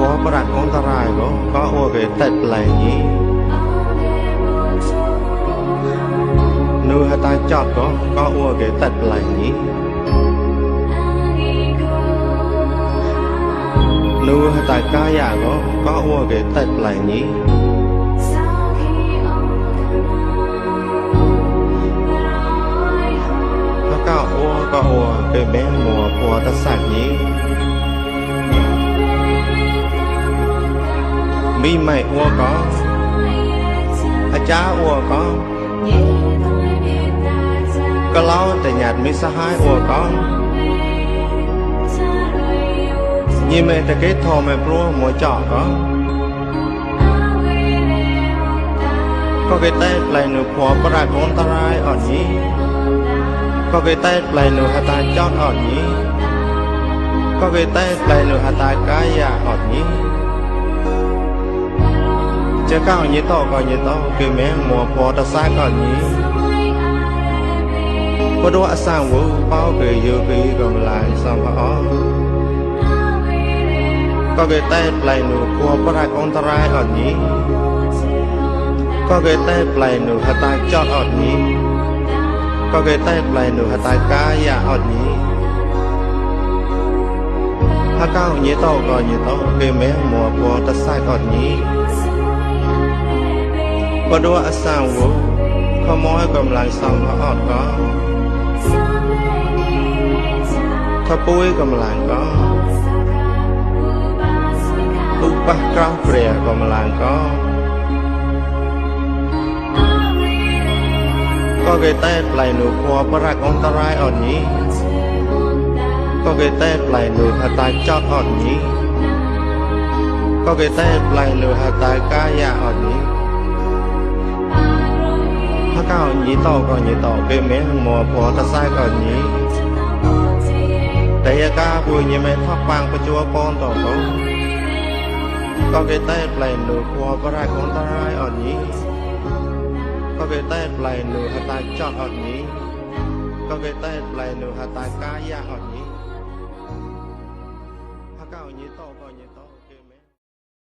phó bạc con ta rai có ô cái tết lại nhỉ nuôi hai ta chọt có ô cái tết lại nhỉ nuôi hai ta cá dạ có ô cái tết lại nhỉ có ô cái bé mùa của ta sạch nhỉ mi mày ô có cha ô có lo tại nhạt mi sa hai ô có như mẹ ta cái thò mẹ pro mùa trọ có cái tay lại nụ của bạc con ta rai ở nhỉ có cái tay lại nụ hai ta chót ở nhỉ có cái tay lại nụ hai ta cá dạ ở nhỉ chứ cao như to có như to cái mẹ mùa phò ta xa có nhỉ có đua sang vũ bao cái yêu cái còn lại sao mà có cái tay lại nụ của bác con ta rai ở nhỉ có cái tay lại nụ hai ta chót ở nhỉ có cái tay lại nụ hai ta cá dạ ở nhỉ ha cao như to có như to cái mẹ mùa phò ta xa có nhỉ có đua sang vũ có mỗi cầm lại xong nó ọt có có bụi cầm lại có bác cao bè cầm lại có cái tay lại nụ khoa bác con ta rai ọt nhỉ có cái tay lại nụ hạ tay chót ọt nhỉ có cái tay lại nụ hạ tay cá dạ ọt nhỉ cao nhỉ to có nhỉ to cái mẹ mùa phò ta sai có nhỉ đây ca vui như mẹ thoát băng của chúa con tổ có cái tay lại nửa phò có ra con ta rai ở nhỉ có cái tay lại nửa hai tay chọn ở nhỉ có cái tay lại nửa hai tay cá ya ở nhỉ